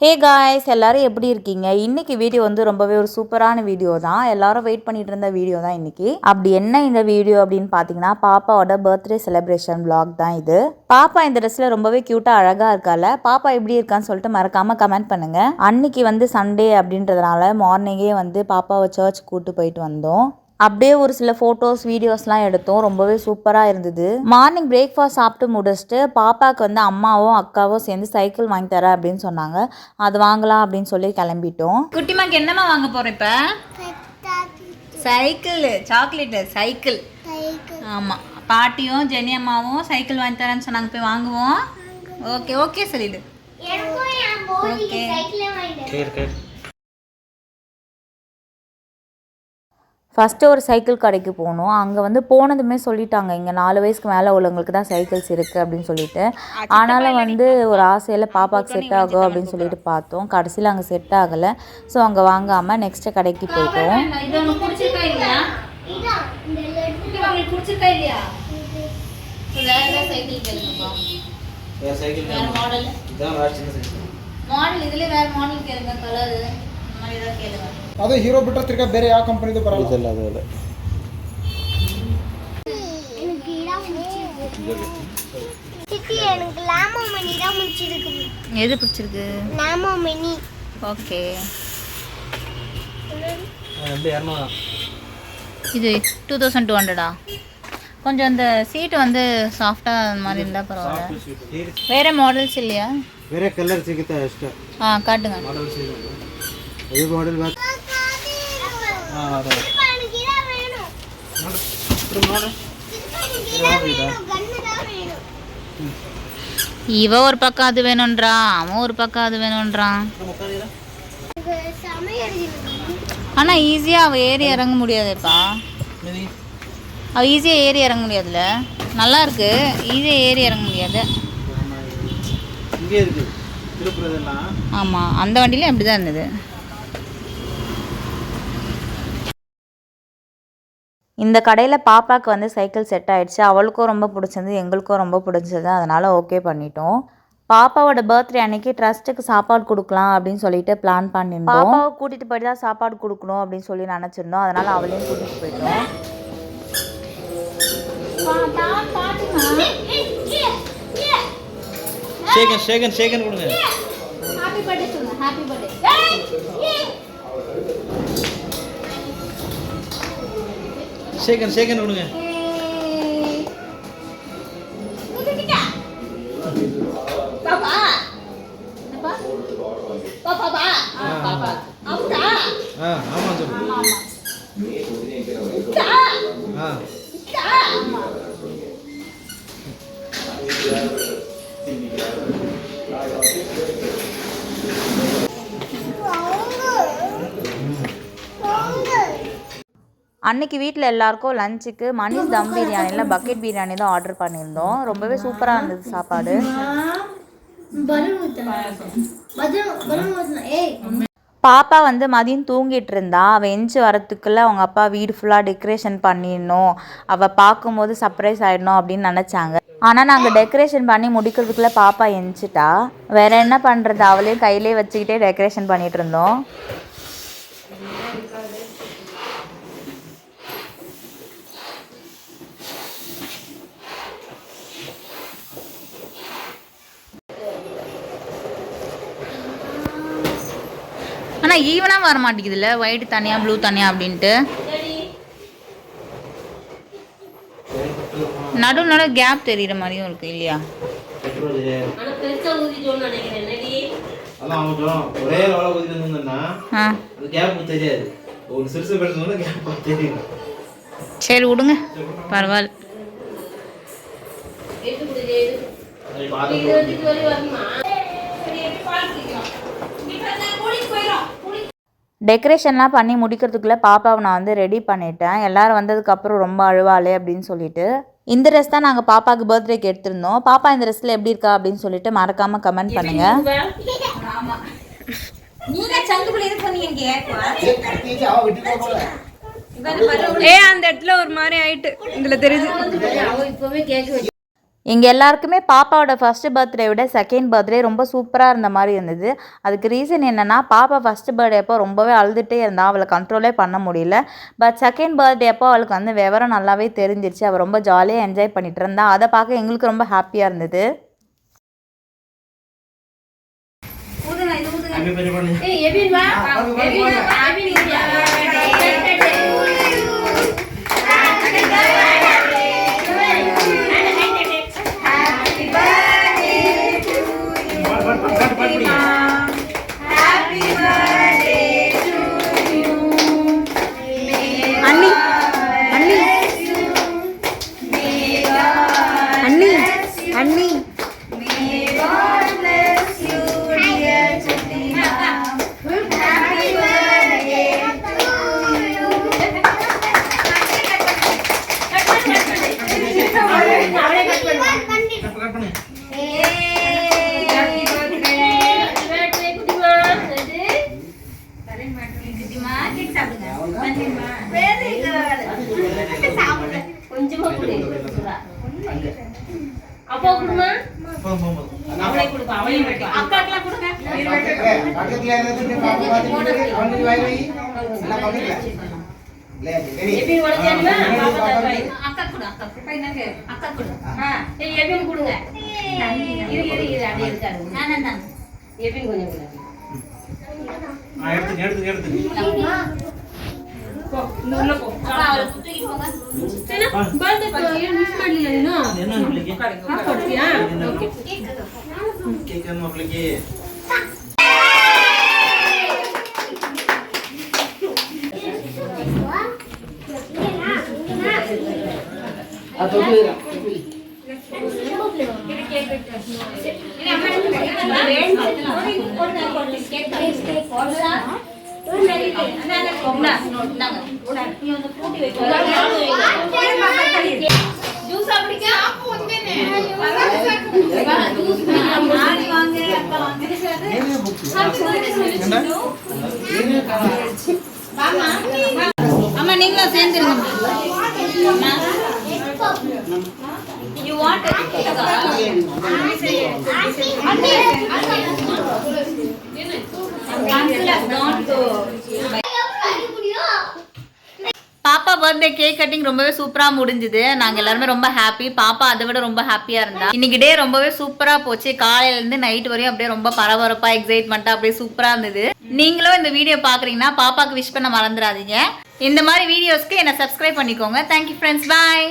Hey guys, எல்லோரும் எப்படி இருக்கீங்க? இன்றைக்கி வீடியோ வந்து ரொம்பவே ஒரு சூப்பரான வீடியோ தான். எல்லாரும் வெயிட் பண்ணிட்டு இருந்த வீடியோ தான் இன்றைக்கி. அப்படி என்ன இந்த வீடியோ அப்படின்னு பார்த்தீங்கன்னா, பாப்பாவோட பர்த்டே செலிப்ரேஷன் vlog தான் இது. பாப்பா இந்த ட்ரெஸ்ஸில் ரொம்பவே க்யூட்டாக அழகாக இருக்கால. பாப்பா எப்படி இருக்கான்னு சொல்லிட்டு மறக்காமல் கமெண்ட் பண்ணுங்கள். அன்றைக்கி வந்து சண்டே அப்படின்றதுனால மார்னிங்கே வந்து பாப்பாவை சர்ச் கூப்பிட்டு போயிட்டு வந்தோம். அப்படியே ஒரு சில ஃபோட்டோஸ் வீடியோஸ்லாம் எடுத்தோம். ரொம்பவே சூப்பராக இருந்தது. மார்னிங் பிரேக்ஃபாஸ்ட் சாப்பிட்டு முடிச்சுட்டு பாப்பாவுக்கு வந்து அம்மாவும் அக்காவும் சேர்ந்து சைக்கிள் வாங்கி தரேன் அப்படின்னு சொன்னாங்க. அது வாங்கலாம் அப்படின்னு சொல்லி கிளம்பிட்டோம். குட்டிமாக்கு என்னம்மா வாங்க போகிறேன் இப்போ? Cycle, chocolate cycle. ஆமாம், பாட்டியும் ஜெனி அம்மாவும் சைக்கிள் வாங்கி தரேன்னு சொன்னாங்க. போய் வாங்குவோம். ஓகே ஓகே சொல்லிடு. ஓகே. ஃபஸ்ட்டு ஒரு சைக்கிள் கடைக்கு போனோம். அங்கே வந்து போனதுமே சொல்லிட்டாங்க, இங்கே 4 வயசுக்கு மேலே உள்ளவங்களுக்கு தான் சைக்கிள்ஸ் இருக்குது அப்படின்னு சொல்லிட்டு. ஆனாலும் வந்து ஒரு ஆசையில் பாப்பாவுக்கு செட் ஆகும் அப்படின்னு சொல்லிட்டு பார்த்தோம். கடைசியில் அங்கே செட் ஆகலை. ஸோ அங்கே வாங்காமல் நெக்ஸ்ட்டு கடைக்கு போயிட்டோம். ಅದು ಹೀರೋ ಬಿಟ್ಟರೆ ತಿರ್ಗಾ ಬೇರೆ ಯಾವ ಕಂಪನಿದು ಬರಲ್ಲ. ಇದಲ್ಲ ಅದಲ್ಲ. எனக்கு லாமோ மணி தான் பிடிச்சிருக்கு. எது பிடிச்சிருக்கு? லாமோ மணி. ஓகே. இது 2200. கொஞ்சம் அந்த சீட்டு வந்து சாஃப்டாக அந்த மாதிரி இருந்தால் பரவாயில்ல. வேறு மாடல்ஸ் இல்லையா? ಬೇರೆ ಕಲರ್ ಸಿಗುತ್ತೆ ಅಷ್ಟೇ. காட்டுங்க. ಮಾಡೆಲ್ಸ್ ಇದೆ. ಈ ಮಾಡೆಲ್ ಬೇಕು. இவ ஒரு பக்கம் அது வேணும்ன்றான், அவன் ஒரு பக்கம் அது வேணும்ன்றான். ஆனால் ஈஸியாக அவள் ஏறி இறங்க முடியாதுப்பா. அவள் ஈஸியாக ஏறி இறங்க முடியாதுல்ல. நல்லா இருக்கு, ஈஸியாக ஏறி இறங்க முடியாது. ஆமாம், அந்த வண்டியிலே அப்படி தான் இருந்தது. இந்த கடையில் பாப்பாவுக்கு வந்து சைக்கிள் செட் ஆகிடுச்சு. அவளுக்கும் ரொம்ப பிடிச்சிருந்து, எங்களுக்கும் ரொம்ப பிடிச்சது. அதனால் ஓகே பண்ணிட்டோம். பாப்பாவோட பர்த்டே அன்னைக்கு ட்ரஸ்ட்டுக்கு சாப்பாடு கொடுக்கலாம் அப்படின்னு சொல்லிட்டு பிளான் பண்ணியிருந்தோம். பாப்பாவை கூட்டிகிட்டு போய்ட்டு தான் சாப்பாடு கொடுக்கணும் அப்படின்னு சொல்லி நினச்சிருந்தோம். அதனால் அவளையும் கூட்டிகிட்டு போயிட்டோம். ஷேகன் கொடுங்க. ஹாப்பி பர்த்டே சொல்லுங்க. Happy birthday. ஷேகன் கொடுங்க. பாப்பா பாப்பா பாப்பா அப்பா. ஆமா சொல்லு. அன்றைக்கி வீட்டில் எல்லாருக்கும் லஞ்சுக்கு மணிஷ் தம் பிரியாணியில் பக்கெட் பிரியாணி தான் ஆர்டர் பண்ணியிருந்தோம். ரொம்பவே சூப்பராக இருந்தது சாப்பாடு. பாப்பா வந்து மதியம் தூங்கிட்டு இருந்தா. அவள் எஞ்சி வரத்துக்குள்ளே அவங்க அப்பா வீடு ஃபுல்லாக டெக்கரேஷன் பண்ணிடணும், அவள் பார்க்கும்போது சர்ப்ரைஸ் ஆகிடணும் அப்படின்னு நினச்சாங்க. ஆனால் நாங்கள் டெக்கரேஷன் பண்ணி முடிக்கிறதுக்குள்ளே பாப்பா எஞ்சிட்டா. வேறு என்ன பண்ணுறது, அவளையும் கையிலே வச்சுக்கிட்டே டெக்கரேஷன் பண்ணிகிட்டு இருந்தோம். ஆனால் ஈவனாக வர மாட்டேங்குதுல்ல, ஒயிட் தனியாக ப்ளூ தனியாக அப்படின்ட்டு. நடு கேப் தெரியுற மாதிரியும் இருக்கு இல்லையா? சரி விடுங்க, பரவாயில்ல. டெக்கரேஷன்லாம் பண்ணி முடிக்கிறதுக்குள்ளே பாப்பாவை நான் வந்து ரெடி பண்ணிட்டேன். எல்லோரும் வந்ததுக்கப்புறம் ரொம்ப அழுவாளே அப்படின்னு சொல்லிட்டு. இந்த ட்ரெஸ் தான் நாங்கள் பாப்பாவுக்கு பர்த்டேக்கு எடுத்திருந்தோம். பாப்பா இந்த ட்ரெஸ்ஸில் எப்படி இருக்கா அப்படின்னு சொல்லிட்டு மறக்காமல் கமெண்ட் பண்ணுங்கள். அந்த இடத்துல ஒரு மாதிரி ஆயிட்டு இதில் தெரியுது. எங்கள் எல்லாருக்குமே பாப்பாவோட ஃபஸ்ட்டு பர்த்டே விட செகண்ட் பர்த்டே ரொம்ப சூப்பராக இருந்த மாதிரி இருந்தது. அதுக்கு ரீசன் என்னென்னா, பாப்பா ஃபஸ்ட்டு பர்த்டே அப்போ ரொம்பவே அழுதுகிட்டே இருந்தா, அவளை கண்ட்ரோலே பண்ண முடியல. பட் செகண்ட் பர்த்டே அப்போ அவளுக்கு வந்து விவரம் நல்லாவே தெரிஞ்சிருச்சு. அவள் ரொம்ப ஜாலியாக என்ஜாய் பண்ணிகிட்டு இருந்தா. அதை பார்க்க எங்களுக்கு ரொம்ப ஹாப்பியாக இருந்தது. அம்மா நீங்களும் சேர்ந்துருங்க. You want it? பாப்பா பர்த்டே கேக் கட்டிங் ரொம்பவே சூப்பராக முடிஞ்சுது. நாங்கள் எல்லாருமே ரொம்ப ஹாப்பி. பாப்பா அதை விட ரொம்ப ஹாப்பியாக இருந்தா. இன்னைக்கு டே ரொம்பவே சூப்பராக போச்சு. காலையிலேருந்து நைட் வரையும் அப்படியே ரொம்ப பரபரப்பாக எக்ஸைட்மெண்ட்டாக அப்படியே சூப்பராக இருந்தது. நீங்களும் இந்த வீடியோ பார்க்குறீங்கன்னா பாப்பாவுக்கு விஷ் பண்ண மறந்துடாதீங்க. இந்த மாதிரி வீடியோஸ்க்கு என்னை சப்ஸ்கிரைப் பண்ணிக்கோங்க. தேங்க்யூ ஃப்ரெண்ட்ஸ், பாய்.